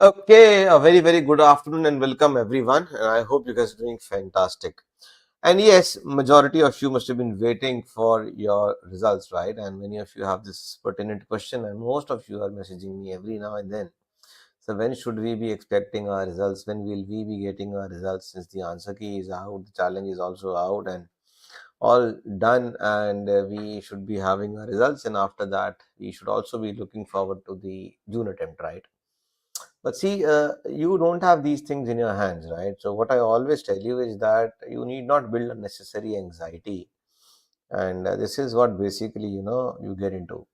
Okay, a very good afternoon and welcome everyone. And I hope you guys are doing fantastic. And yes, majority of you must have been waiting for your results, right? And many of you have this pertinent question, and most of you are messaging me every now and then. So when should we be expecting our results? When will we be getting our results? Since the answer key is out, the challenge is also out, and all done, and we should be having our results. And after that, we should also be looking forward to the June attempt, right? But see, you don't have these things in your hands, right? So what I always tell you is that you need not build unnecessary anxiety, and this is what basically you get into.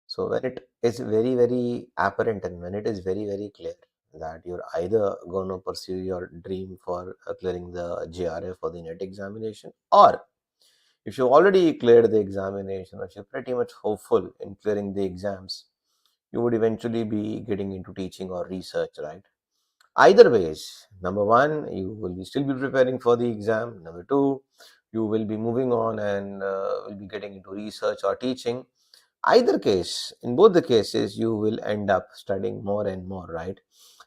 So when it is very apparent and when it is very clear that you're either going to pursue your dream for clearing the GRF for the net examination, or if you already cleared the examination, or if you're pretty much hopeful in clearing the exams, you would eventually be getting into teaching or research, right? Either ways, number one, you will be still be preparing for the exam. Number two, you will be moving on and will be getting into research or teaching. Either case, in both the cases, you will end up studying more and more, right?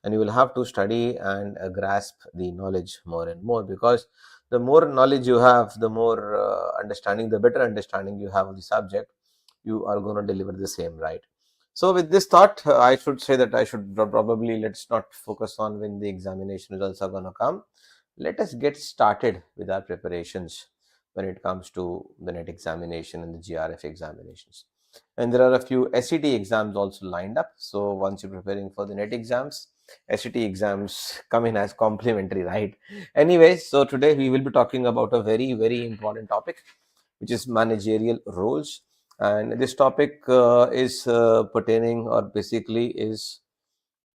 And you will have to study and grasp the knowledge more and more, because the more knowledge you have, the more understanding, the better understanding you have of the subject, you are going to deliver the same, right? So with this thought, I should say that I should probably, let's not focus on when the examination results are going to come. Let us get started with our preparations when it comes to the net examination and the GRF examinations. And there are a few SET exams also lined up. So once you're preparing for the net exams, SET exams come in as complimentary, right? Anyway, so today we will be talking about a very important topic, which is managerial roles. And this topic is pertaining, or basically is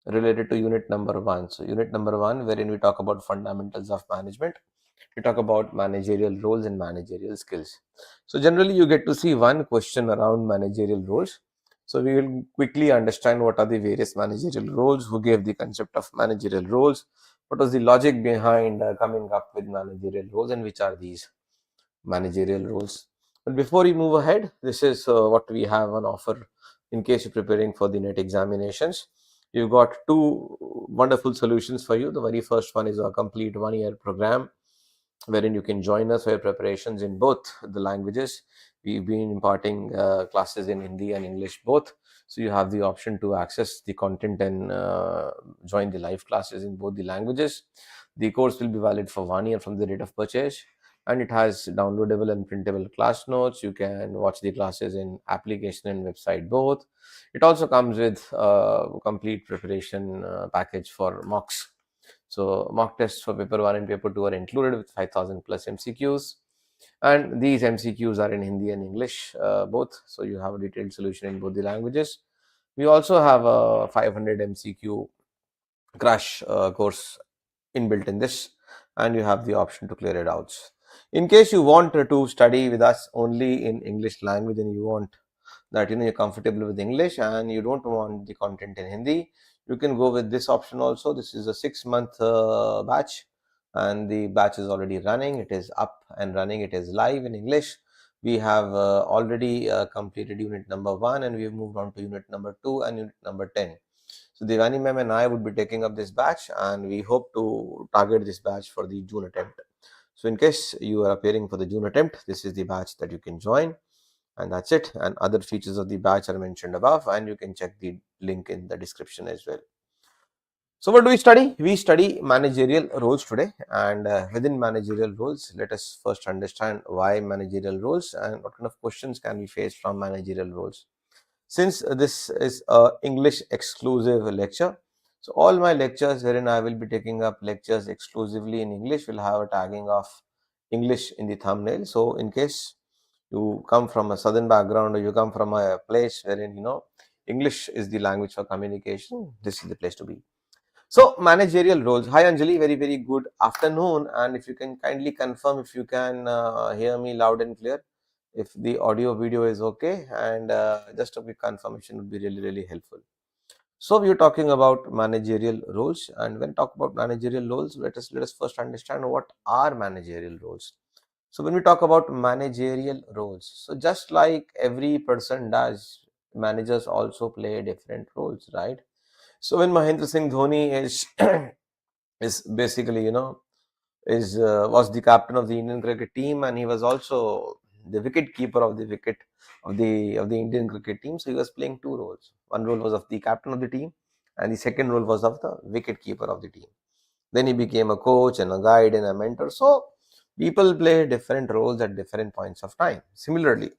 related to unit number one. So unit number one, wherein we talk about fundamentals of management, we talk about managerial roles and managerial skills. So generally you get to see one question around managerial roles. So we will quickly understand what are the various managerial roles, who gave the concept of managerial roles, what was the logic behind coming up with managerial roles, and which are these managerial roles. But before we move ahead, this is what we have on offer in case you're preparing for the net examinations. You've got two wonderful solutions for you. The very first one is a complete 1 year program wherein you can join us for your preparations in both the languages. We've been imparting classes in Hindi and English both. So you have the option to access the content and join the live classes in both the languages. The course will be valid for 1 year from the date of purchase, and it has downloadable and printable class notes. You can watch the classes in application and website both. It also comes with a complete preparation package for mocks. So mock tests for paper 1 and paper 2 are included with 5,000 plus MCQs, and these MCQs are in Hindi and English both. So you have a detailed solution in both the languages. We also have a 500 MCQ crash course inbuilt in this, and you have the option to clear it out. In case you want to study with us only in English language, and you want that you're comfortable with English and you don't want the content in Hindi, you can go with this option also. This is a 6 month batch, and the batch is already running. It is up and running. It is live in English. We have already completed unit number 1, and we have moved on to unit number 2 and unit number 10. So Devani ma'am and I would be taking up this batch, and we hope to target this batch for the June attempt. So in case you are appearing for the June attempt, this is the batch that you can join, and that's it. And other features of the batch are mentioned above, and you can check the link in the description as well. So what do we study? We study managerial roles today, and within managerial roles, let us first understand why managerial roles and what kind of questions can we face from managerial roles. Since this is a English exclusive lecture, so all my lectures wherein I will be taking up lectures exclusively in English will have a tagging of English in the thumbnail. So in case you come from a southern background, or you come from a place wherein English is the language for communication, this is the place to be. So managerial roles. Hi Anjali, very good afternoon, and if you can kindly confirm if you can hear me loud and clear, if the audio video is okay, and just a quick confirmation would be really helpful. So we are talking about managerial roles, and when talk about managerial roles, let us first understand what are managerial roles. So when we talk about managerial roles, so just like every person does, managers also play different roles, right? So when Mahendra Singh Dhoni is is basically, is was the captain of the Indian cricket team, and he was also the wicket keeper of the wicket of the Indian cricket team. So he was playing two roles. One role was of the captain of the team, and the second role was of the wicket keeper of the team. Then he became a coach and a guide and a mentor. So people play different roles at different points of time. Similarly,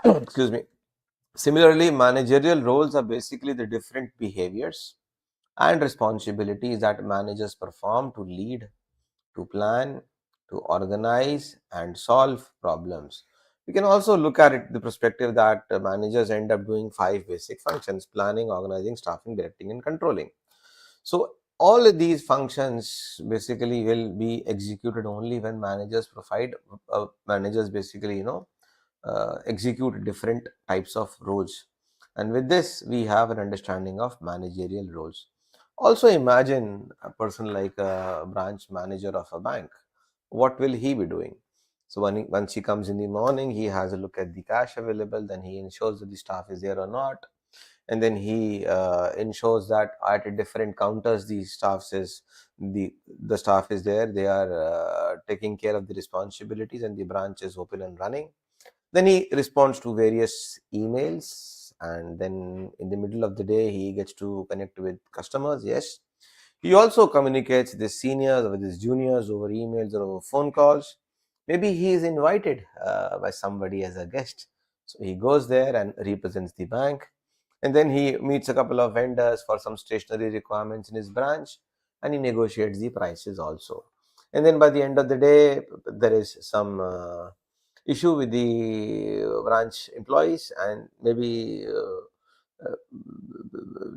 excuse me. Similarly, managerial roles are basically the different behaviors and responsibilities that managers perform to lead, to plan, to organize, and solve problems. We can also look at it the perspective that managers end up doing five basic functions: planning, organizing, staffing, directing, and controlling. So all of these functions basically will be executed only when managers basically execute different types of roles. And with this, we have an understanding of managerial roles. Also, imagine a person like a branch manager of a bank. What will he be doing? So once he comes in the morning, he has a look at the cash available, then he ensures that the staff is there or not, and then he ensures that at different counters the staff is there, they are taking care of the responsibilities, and the branch is open and running. Then he responds to various emails, and then in the middle of the day he gets to connect with customers. Yes, he also communicates with his seniors or with his juniors over emails or over phone calls. Maybe he is invited by somebody as a guest, so he goes there and represents the bank, and then he meets a couple of vendors for some stationery requirements in his branch, and he negotiates the prices also. And then by the end of the day, there is some issue with the branch employees, and maybe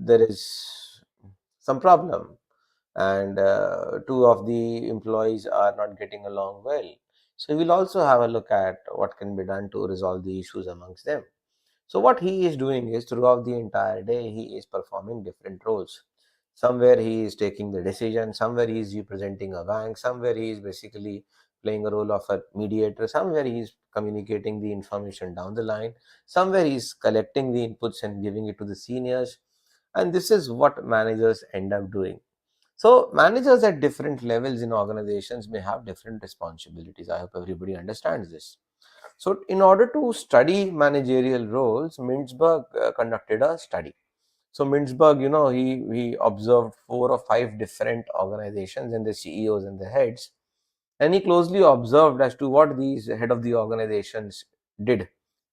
there is some problem, and two of the employees are not getting along well. So we will also have a look at what can be done to resolve the issues amongst them. So what he is doing is, throughout the entire day, he is performing different roles. Somewhere he is taking the decision, somewhere he is representing a bank, somewhere he is basically playing a role of a mediator, somewhere he is communicating the information down the line, somewhere he is collecting the inputs and giving it to the seniors. And this is what managers end up doing. So managers at different levels in organizations may have different responsibilities. I hope everybody understands this. So in order to study managerial roles, Mintzberg conducted a study. So Mintzberg, he observed four or five different organizations and the CEOs and the heads, and he closely observed as to what these head of the organizations did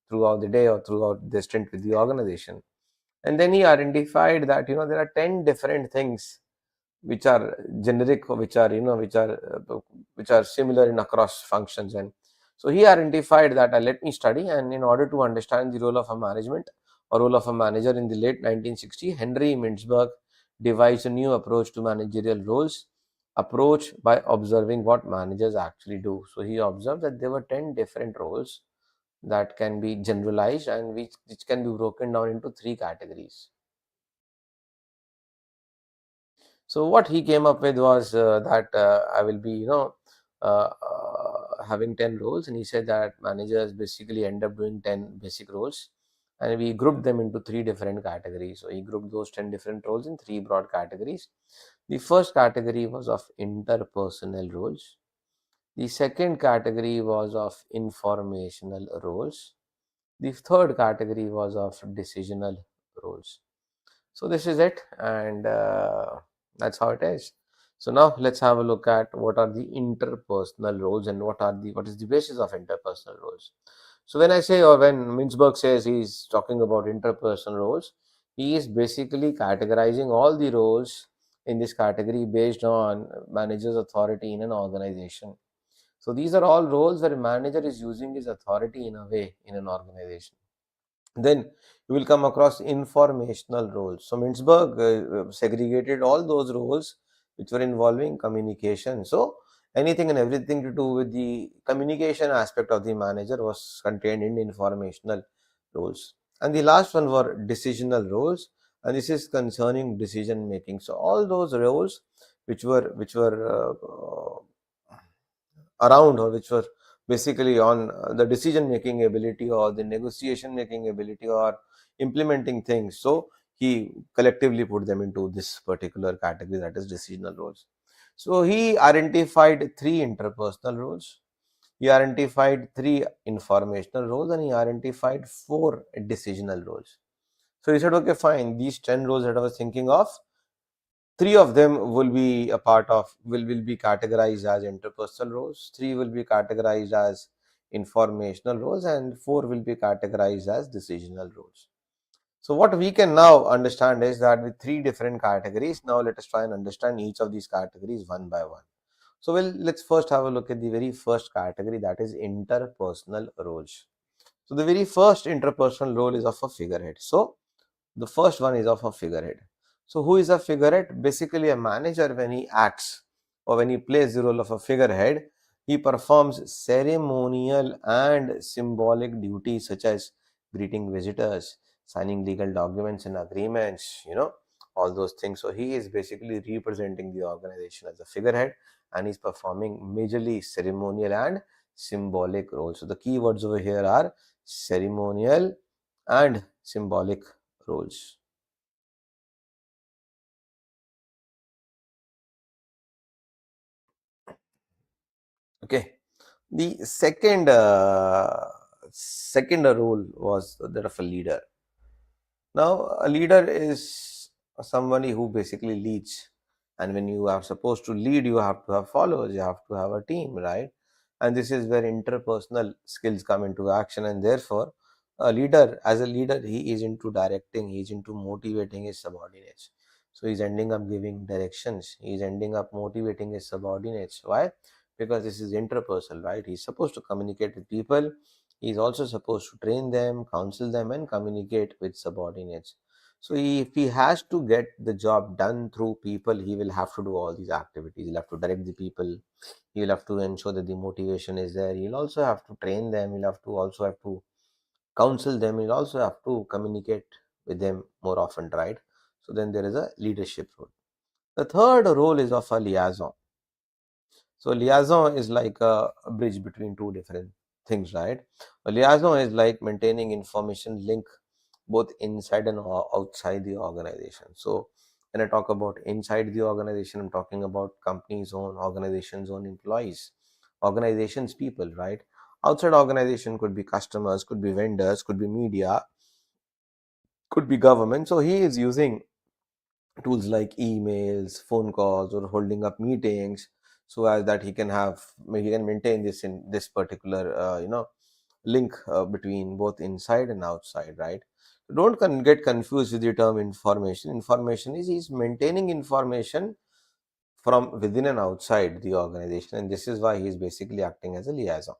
throughout the day or throughout their stint with the organization. And then he identified that there are 10 different things which are generic, which are similar in across functions. And so he identified that let me study, and in order to understand the role of a management or role of a manager in the late 1960s, Henry Mintzberg devised a new approach to managerial roles, approach by observing what managers actually do. So he observed that there were 10 different roles that can be generalized, and which can be broken down into three categories. So what he came up with was that I will be, having 10 roles, and he said that managers basically end up doing 10 basic roles, and we grouped them into three different categories. So he grouped those 10 different roles in three broad categories. The first category was of interpersonal roles. The second category was of informational roles. The third category was of decisional roles. So this is it, and that's how it is. So now let's have a look at what are the interpersonal roles and what is the basis of interpersonal roles. So when I say, or when Mintzberg says he's talking about interpersonal roles, he is basically categorizing all the roles in this category based on manager's authority in an organization. So these are all roles where a manager is using his authority in a way in an organization. Then you will come across informational roles. So Mintzberg segregated all those roles which were involving communication. So anything and everything to do with the communication aspect of the manager was contained in informational roles. And the last one were decisional roles, and this is concerning decision making. So all those roles which were around, or which were basically on the decision making ability or the negotiation making ability or implementing things. So he collectively put them into this particular category, that is decisional roles. So he identified three interpersonal roles, he identified three informational roles, and he identified four decisional roles. So he said, okay, fine, these 10 roles that I was thinking of, three of them will be a part of, will be categorized as interpersonal roles, three will be categorized as informational roles, and four will be categorized as decisional roles. So what we can now understand is that with three different categories, now let us try and understand each of these categories one by one. So let's first have a look at the very first category, that is interpersonal roles. So the very first interpersonal role is of a figurehead. So the first one is of a figurehead. So who is a figurehead? Basically a manager, when he acts or when he plays the role of a figurehead, he performs ceremonial and symbolic duties such as greeting visitors, signing legal documents and agreements, all those things. So he is basically representing the organization as a figurehead, and he's performing majorly ceremonial and symbolic roles. So the key words over here are ceremonial and symbolic roles. Okay. The second role was that of a leader. Now, a leader is somebody who basically leads. And when you are supposed to lead, you have to have followers, you have to have a team, right? And this is where interpersonal skills come into action. And therefore, as a leader, he is into directing, he is into motivating his subordinates. So he's ending up giving directions, he's ending up motivating his subordinates. Why? Because this is interpersonal, right? He's supposed to communicate with people. He's also supposed to train them, counsel them, and communicate with subordinates. So if he has to get the job done through people, he will have to do all these activities. He'll have to direct the people. He'll have to ensure that the motivation is there. He'll also have to train them. He'll have to also have to counsel them. He'll also have to communicate with them more often, right? So then there is a leadership role. The third role is of a liaison. So liaison is like a bridge between two different things, right? A liaison is like maintaining information link both inside and outside the organization. So when I talk about inside the organization, I'm talking about company's own, organization's own employees, organization's people, right? Outside organization could be customers, could be vendors, could be media, could be government. So he is using tools like emails, phone calls, or holding up meetings, so as that he can maintain this in this particular link between both inside and outside, right? Don't get confused with the term information. Information is he's maintaining information from within and outside the organization, and this is why he's basically acting as a liaison.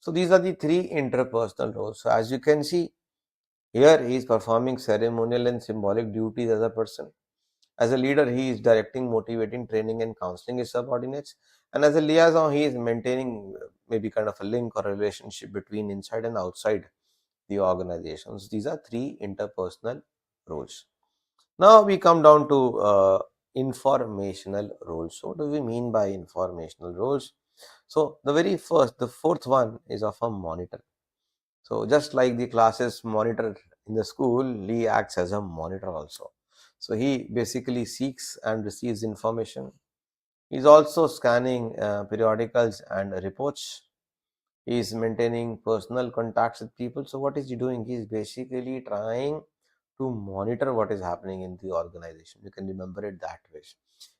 So these are the three interpersonal roles. So as you can see here, he is performing ceremonial and symbolic duties as a person. As a leader, he is directing, motivating, training, and counseling his subordinates. And as a liaison, he is maintaining maybe kind of a link or a relationship between inside and outside the organizations. These are three interpersonal roles. Now we come down to informational roles. So what do we mean by informational roles? So the fourth one is of a monitor. So just like the classes monitor in the school, Lee acts as a monitor also. So he basically seeks and receives information. He's also scanning periodicals and reports. He is maintaining personal contacts with people. So what is he doing? He is basically trying to monitor what is happening in the organization. You can remember it that way.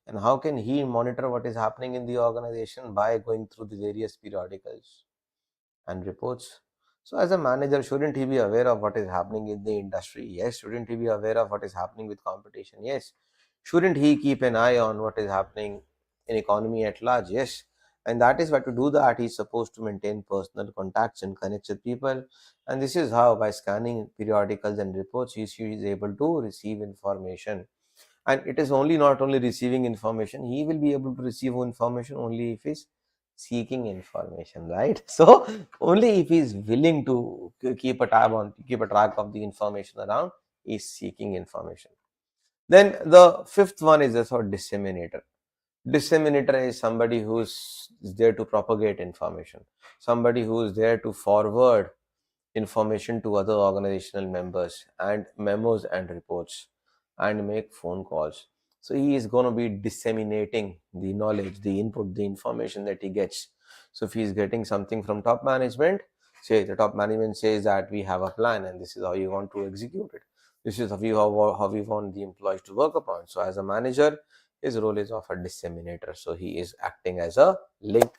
And how can he monitor what is happening in the organization? By going through the various periodicals and reports. So, as a manager, shouldn't he be aware of what is happening in the industry? Yes. Shouldn't he be aware of what is happening with competition? Yes. Shouldn't he keep an eye on what is happening in economy at large? Yes. And that is why to do that, he's supposed to maintain personal contacts and connects with people. And this is how, by scanning periodicals and reports, he is able to receive information. And it is only not only receiving information, he will be able to receive information only if he's seeking information, right? So only if he's willing to keep a track of the information around, he's seeking information. Then the fifth one is a sort of disseminator. Disseminator is somebody who's there to propagate information, somebody who is there to forward information to other organizational members and memos and reports and make phone calls. So he is going to be disseminating the knowledge, the input, the information that he gets. So if he's getting something from top management, say the top management says that we have a plan and this is how you want to execute it. This is how we want the employees to work upon. So as a manager, his role is of a disseminator. So he is acting as a link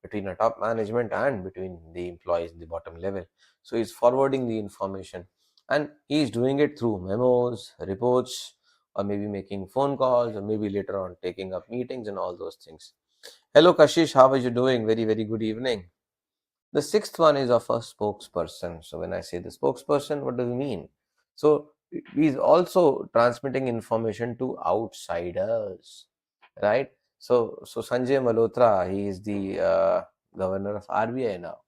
between a top management and between the employees in the bottom level. So he's forwarding the information and he's doing it through memos, reports, or maybe making phone calls, or maybe later on taking up meetings and all those things. Hello, Kashish. How are you doing? Very, very good evening. The sixth one is of a spokesperson. So when I say the spokesperson, what do we mean? So he's also transmitting information to outsiders, right? So Sanjay Malhotra, he is the governor of RBI now,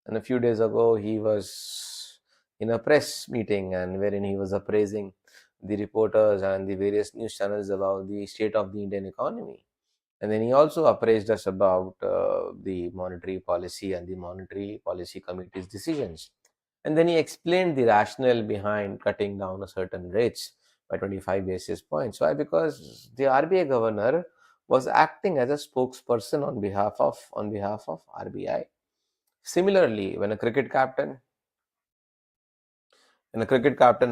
and a few days ago, he was in a press meeting and wherein he was appraising the reporters and the various news channels about the state of the Indian economy. And then he also appraised us about the monetary policy and the monetary policy committee's decisions. And then he explained the rationale behind cutting down a certain rates by 25 basis points. Why? Because the RBI governor was acting as a spokesperson on behalf of RBI. Similarly, when a cricket captain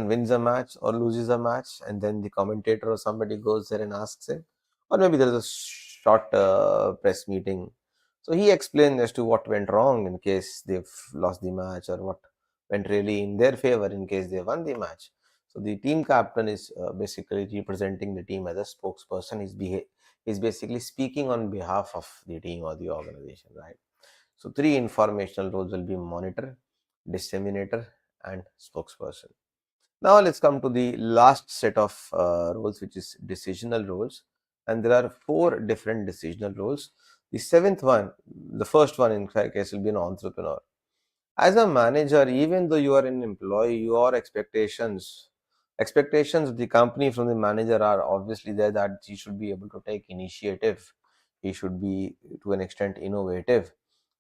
wins a match or loses a match, and then the commentator or somebody goes there and asks him, or maybe there is a short press meeting. So he explained as to what went wrong in case they've lost the match, or what went really in their favor in case they won the match. So the team captain is basically representing the team as a spokesperson. He's basically speaking on behalf of the team or the organization, right? So three informational roles will be monitor, disseminator, and spokesperson. Now let's come to the last set of roles, which is decisional roles. And there are four different decisional roles. The seventh one, the first one in case will be an entrepreneur. As a manager, even though you are an employee, your expectations of the company from the manager are obviously there, that he should be able to take initiative. He should be to an extent innovative.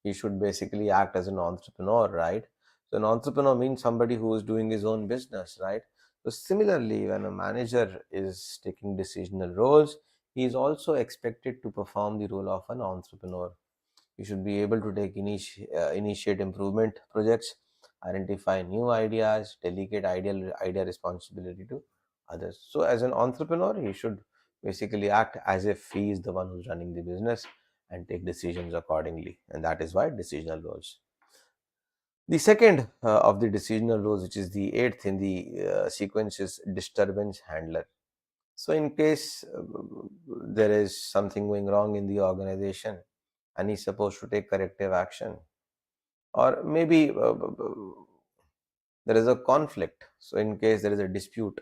He should basically act as an entrepreneur, right? So an entrepreneur means somebody who is doing his own business, right? So similarly, when a manager is taking decisional roles, he is also expected to perform the role of an entrepreneur. You should be able to initiate improvement projects, identify new ideas, delegate idea responsibility to others. So as an entrepreneur, he should basically act as if he is the one who's running the business and take decisions accordingly. And that is why decisional roles. The second of the decisional roles, which is the eighth in the sequence, is disturbance handler. So in case there is something going wrong in the organization and he's supposed to take corrective action, or maybe there is a conflict. So in case there is a dispute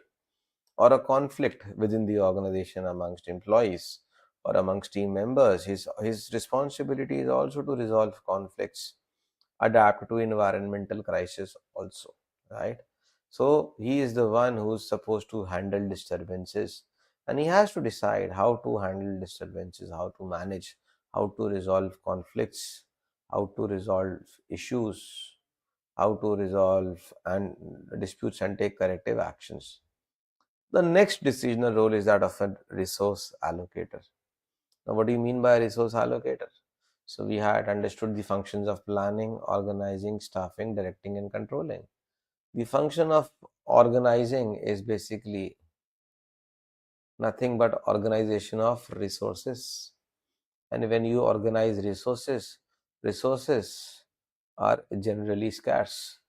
or a conflict within the organization amongst employees or amongst team members, his responsibility is also to resolve conflicts, adapt to environmental crisis also, right? So he is the one who's supposed to handle disturbances, and he has to decide how to handle disturbances, how to manage, how to resolve conflicts, how to resolve issues, how to resolve and disputes and take corrective actions. The next decisional role is that of a resource allocator. Now, what do you mean by a resource allocator? So we had understood the functions of planning, organizing, staffing, directing, and controlling. The function of organizing is basically nothing but organization of resources. And when you organize resources, resources are generally scarce.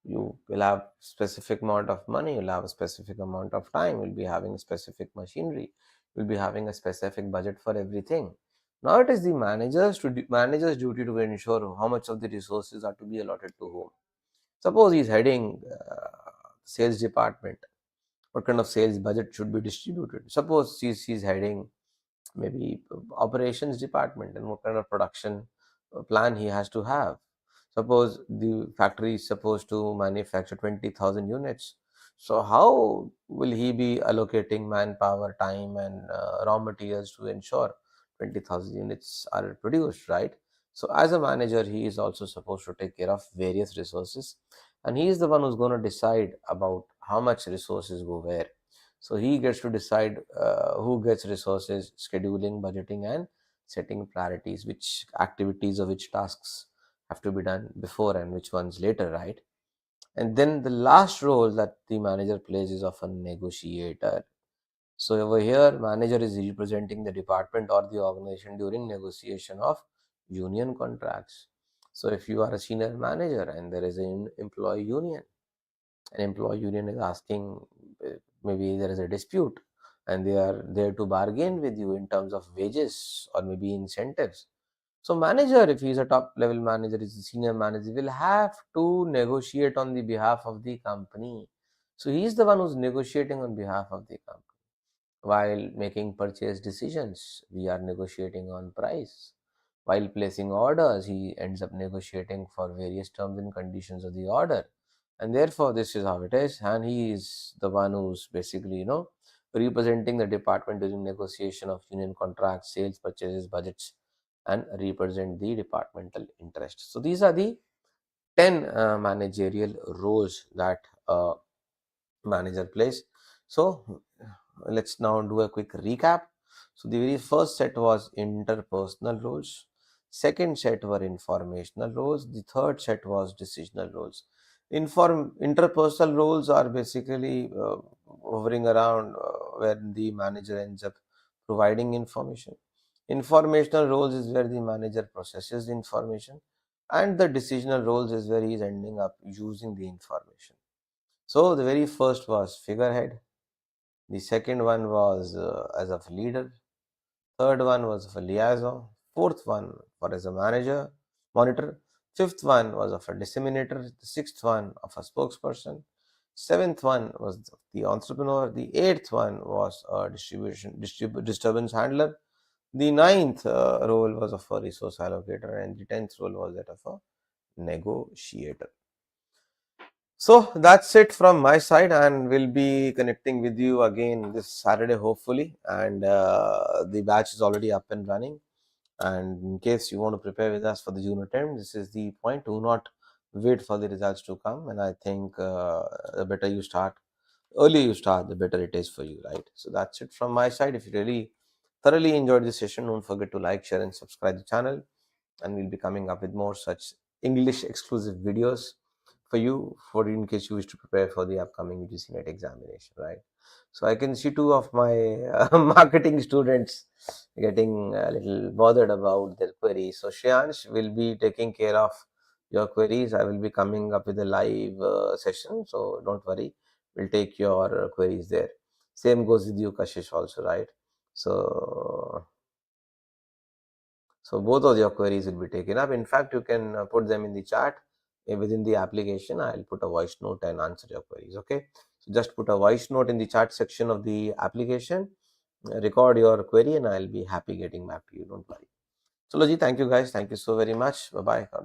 You will have specific amount of money, you'll have a specific amount of time, you'll be having specific machinery, you'll be having a specific budget for everything. Now it is the manager's duty to ensure how much of the resources are to be allotted to whom. Suppose he's heading sales department, what kind of sales budget should be distributed? Suppose he's heading maybe operations department, and what kind of production plan he has to have. Suppose the factory is supposed to manufacture 20,000 units. So how will he be allocating manpower, time, and raw materials to ensure 20,000 units are produced, right? So as a manager, he is also supposed to take care of various resources, and he is the one who's going to decide about how much resources go where. So he gets to decide who gets resources, scheduling, budgeting, and setting priorities, which activities or which tasks have to be done before and which ones later, right? And then the last role that the manager plays is of a negotiator. So over here, manager is representing the department or the organization during negotiation of union contracts. So if you are a senior manager and there is an employee union, an employee union is asking, maybe there is a dispute and they are there to bargain with you in terms of wages or maybe incentives. So manager, if he is a top level manager, is a senior manager, will have to negotiate on the behalf of the company. So he is the one who's negotiating on behalf of the company. While making purchase decisions, we are negotiating on price. While placing orders, he ends up negotiating for various terms and conditions of the order. And therefore, this is how it is. And he is the one who's basically, representing the department during negotiation of union contracts, sales, purchases, budgets, and represent the departmental interest. So these are the 10 managerial roles that manager plays. So let's now do a quick recap. So the very first set was interpersonal roles. Second set were informational roles. The third set was decisional roles. Interpersonal roles are basically hovering around where the manager ends up providing information. Informational roles is where the manager processes the information, and the decisional roles is where he is ending up using the information. So the very first was figurehead. The second one was as of leader. Third one was of a liaison. Fourth one for as a manager, monitor. Fifth one was of a disseminator. The sixth one of a spokesperson. Seventh one was the entrepreneur. The eighth one was a disturbance handler. The ninth role was of a resource allocator, and the 10th role was that of a negotiator. So that's it from my side, and we'll be connecting with you again this Saturday, hopefully. And the batch is already up and running. And in case you want to prepare with us for the June attempt, this is the point. Do not wait for the results to come. And I think the better you start, earlier you start, the better it is for you, right? So that's it from my side. If you really thoroughly enjoyed this session, don't forget to like, share, and subscribe the channel, and we'll be coming up with more such English exclusive videos for you, for in case you wish to prepare for the upcoming UGC net examination, right? So I can see two of my marketing students getting a little bothered about their queries. So Shreyansh will be taking care of your queries. I will be coming up with a live session, so don't worry, we'll take your queries there. Same goes with you, Kashish, also, right? So both of your queries will be taken up. In fact, you can put them in the chat within the application. I'll put a voice note and answer your queries. Okay. So just put a voice note in the chat section of the application, record your query, and I'll be happy getting back to you. Don't worry. So, Loji, thank you guys. Thank you so very much. Bye bye. God bless.